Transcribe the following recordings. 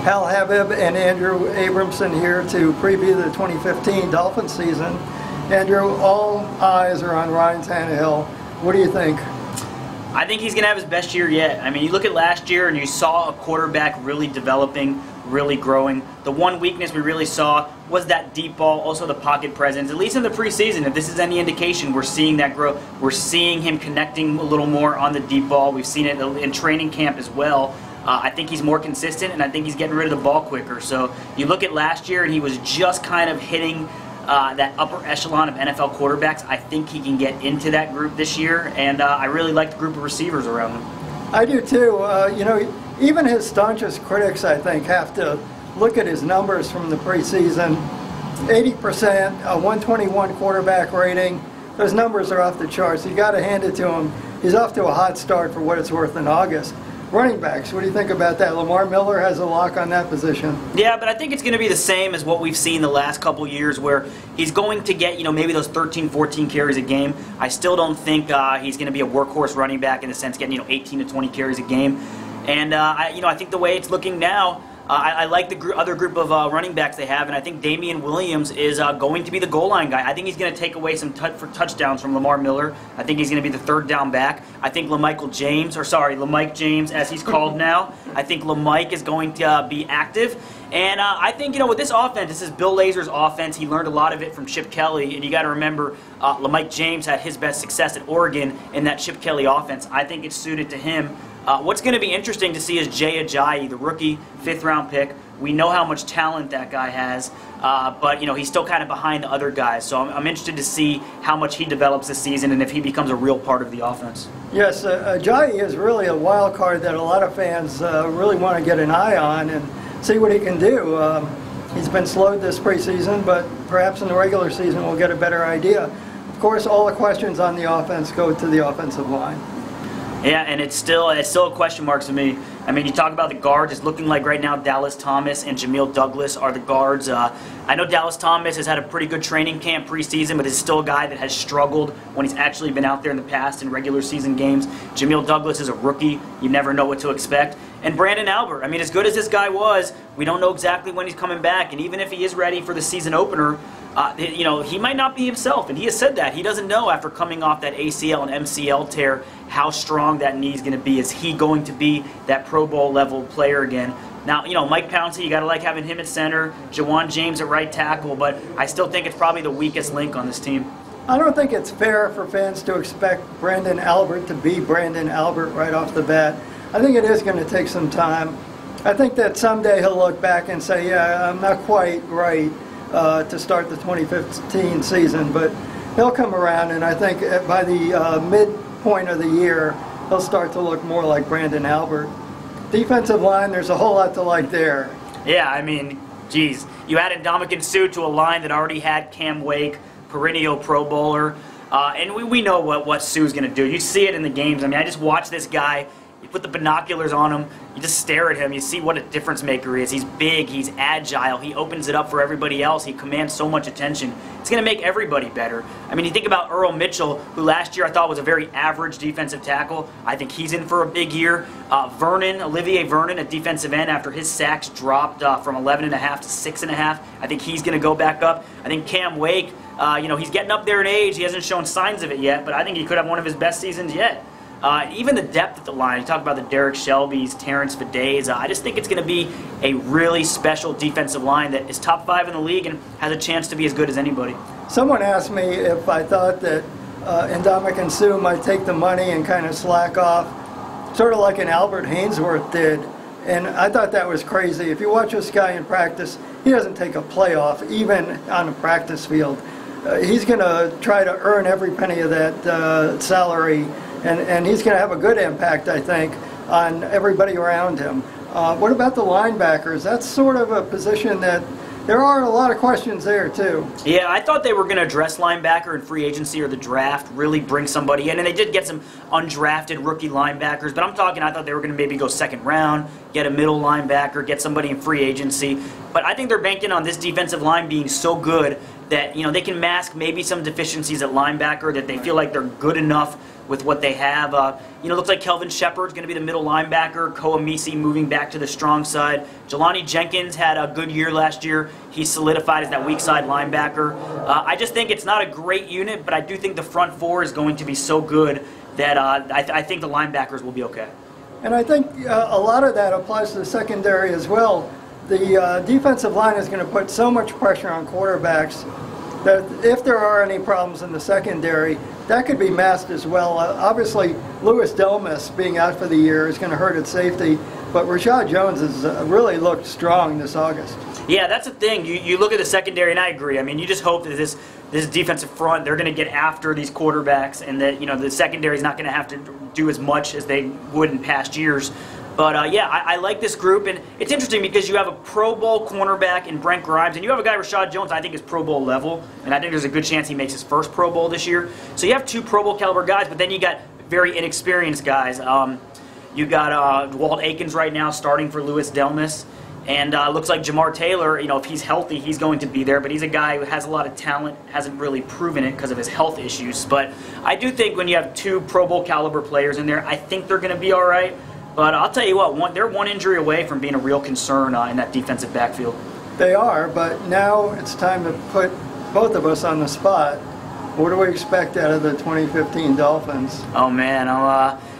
Hal Habib and Andrew Abramson here to preview the 2015 Dolphins season. Andrew, all eyes are on Ryan Tannehill. What do you think? I think he's going to have his best year yet. I mean, you look at last year and you saw a quarterback really developing, really growing. The one weakness we really saw was that deep ball, also the pocket presence. At least in the preseason, if this is any indication, we're seeing that grow. We're seeing him connecting a little more on the deep ball. We've seen it in training camp as well. I think he's more consistent, and I think he's getting rid of the ball quicker. So you look at last year, and he was just kind of hitting that upper echelon of NFL quarterbacks. I think he can get into that group this year, and I really like the group of receivers around him. I do too. You know, even his staunchest critics, I think, have to look at his numbers from the preseason. 80%, a 121 quarterback rating. Those numbers are off the charts. You got to hand it to him. He's off to a hot start for what it's worth in August. Running backs, what do you think about that? Lamar Miller has a lock on that position. Yeah, but I think it's going to be the same as what we've seen the last couple years, where he's going to get, maybe those 13, 14 carries a game. I still don't think he's going to be a workhorse running back in the sense getting 18 to 20 carries a game. And I think the way it's looking now, I like the other group of running backs they have, and I think Damian Williams is going to be the goal line guy. I think he's going to take away some touchdowns from Lamar Miller. I think he's going to be the third down back. I think LaMike James, as he's called now, I think LaMike is going to be active. And I think, with this offense, this is Bill Lazor's offense. He learned a lot of it from Chip Kelly, and you got to remember, LaMike James had his best success at Oregon in that Chip Kelly offense. I think it's suited to him. What's going to be interesting to see is Jay Ajayi, the rookie 5th-round pick. We know how much talent that guy has, but he's still kind of behind the other guys. So I'm interested to see how much he develops this season and if he becomes a real part of the offense. Yes, Ajayi is really a wild card that a lot of fans really want to get an eye on and see what he can do. He's been slowed this preseason, but perhaps in the regular season we'll get a better idea. Of course, all the questions on the offense go to the offensive line. Yeah, and it's still a question mark to me. I mean, you talk about the guards. It's looking like right now Dallas Thomas and Jamil Douglas are the guards. I know Dallas Thomas has had a pretty good training camp preseason, but is still a guy that has struggled when he's actually been out there in the past in regular season games. Jamil Douglas is a rookie. You never know what to expect. And Brandon Albert, I mean, as good as this guy was, we don't know exactly when he's coming back. And even if he is ready for the season opener, he might not be himself, and he has said that. He doesn't know after coming off that ACL and MCL tear how strong that knee is going to be. Is he going to be that Pro Bowl level player again? Now, Mike Pouncey, you got to like having him at center, Jawan James at right tackle, but I still think it's probably the weakest link on this team. I don't think it's fair for fans to expect Brandon Albert to be Brandon Albert right off the bat. I think it is going to take some time. I think that someday he'll look back and say, yeah, I'm not quite right to start the 2015 season, but he'll come around, and I think by the midpoint of the year, he'll start to look more like Brandon Albert. Defensive line, there's a whole lot to like there. Yeah, I mean, geez. You added Ndamukong Suh to a line that already had Cam Wake, perennial Pro Bowler, and we know what Suh's going to do. You see it in the games. I mean, I just watch this guy. You put the binoculars on him, you just stare at him, you see what a difference maker he is. He's big, he's agile, he opens it up for everybody else, he commands so much attention. It's going to make everybody better. I mean, you think about Earl Mitchell, who last year I thought was a very average defensive tackle. I think he's in for a big year. Olivier Vernon at defensive end, after his sacks dropped from 11.5 to 6.5, I think he's going to go back up. I think Cam Wake, he's getting up there in age, he hasn't shown signs of it yet, but I think he could have one of his best seasons yet. Even the depth at the line, you talk about the Derek Shelby's, Terrence Faday's, I just think it's going to be a really special defensive line that is top 5 in the league and has a chance to be as good as anybody. Someone asked me if I thought that Ndamukong Suh might take the money and kind of slack off, sort of like an Albert Hainsworth did, and I thought that was crazy. If you watch this guy in practice, he doesn't take a play off, even on a practice field. He's going to try to earn every penny of that salary, and he's going to have a good impact, I think, on everybody around him. What about the linebackers? That's sort of a position that there are a lot of questions there, too. Yeah, I thought they were going to address linebacker in free agency or the draft, really bring somebody in. And they did get some undrafted rookie linebackers. But I thought they were going to maybe go second round, get a middle linebacker, get somebody in free agency. But I think they're banking on this defensive line being so good that, you know, they can mask maybe some deficiencies at linebacker, that they feel like they're good enough with what they have. You know, looks like Kelvin Shepard's going to be the middle linebacker. Koamisi moving back to the strong side. Jelani Jenkins had a good year last year. He solidified as that weak side linebacker. I just think it's not a great unit, but I do think the front four is going to be so good that I think the linebackers will be okay. And I think a lot of that applies to the secondary as well. The defensive line is going to put so much pressure on quarterbacks that if there are any problems in the secondary, that could be masked as well. Obviously, Louis Delmas being out for the year is going to hurt at safety, but Rashad Jones has really looked strong this August. Yeah, that's the thing. You look at the secondary, and I agree. I mean, you just hope that this defensive front, they're going to get after these quarterbacks, and that, you know, the secondary is not going to have to do as much as they would in past years. But yeah, I like this group, and it's interesting because you have a Pro Bowl cornerback in Brent Grimes, and you have a guy, Rashad Jones, I think is Pro Bowl level, and I think there's a good chance he makes his first Pro Bowl this year. So you have two Pro Bowl caliber guys, but then you got very inexperienced guys. You got Walt Aikens right now starting for Louis Delmas, and looks like Jamar Taylor, you know, if he's healthy, he's going to be there, but he's a guy who has a lot of talent, hasn't really proven it because of his health issues. But I do think when you have two Pro Bowl caliber players in there, I think they're going to be all right. But I'll tell you what, they're one injury away from being a real concern in that defensive backfield. They are, but now it's time to put both of us on the spot. What do we expect out of the 2015 Dolphins? Oh, man.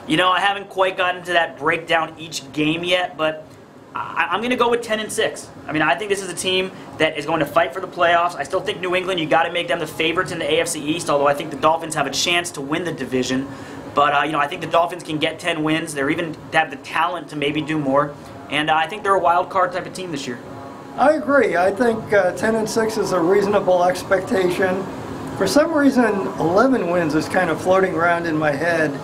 You know, I haven't quite gotten to that breakdown each game yet, but I'm going to go with 10-6. I mean, I think this is a team that is going to fight for the playoffs. I still think New England, you got to make them the favorites in the AFC East, although I think the Dolphins have a chance to win the division. But, you know, I think the Dolphins can get 10 wins. They're even have the talent to maybe do more. And I think they're a wild card type of team this year. I agree. I think 10-6 is a reasonable expectation. For some reason, 11 wins is kind of floating around in my head.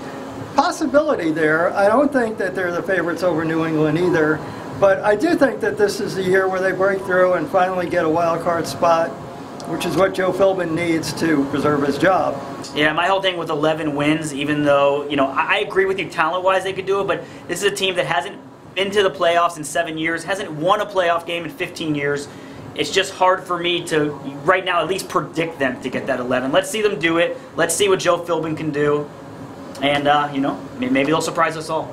Possibility there. I don't think that they're the favorites over New England either. But I do think that this is the year where they break through and finally get a wild card spot, which is what Joe Philbin needs to preserve his job. Yeah, my whole thing with 11 wins, even though, you know, I agree with you talent-wise they could do it, but this is a team that hasn't been to the playoffs in 7 years, hasn't won a playoff game in 15 years. It's just hard for me to, right now, at least predict them to get that 11. Let's see them do it. Let's see what Joe Philbin can do. And, you know, maybe they'll surprise us all.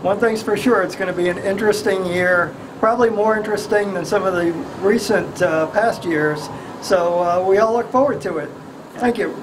One thing's for sure, it's going to be an interesting year, probably more interesting than some of the recent past years. So we all look forward to it. Thank you.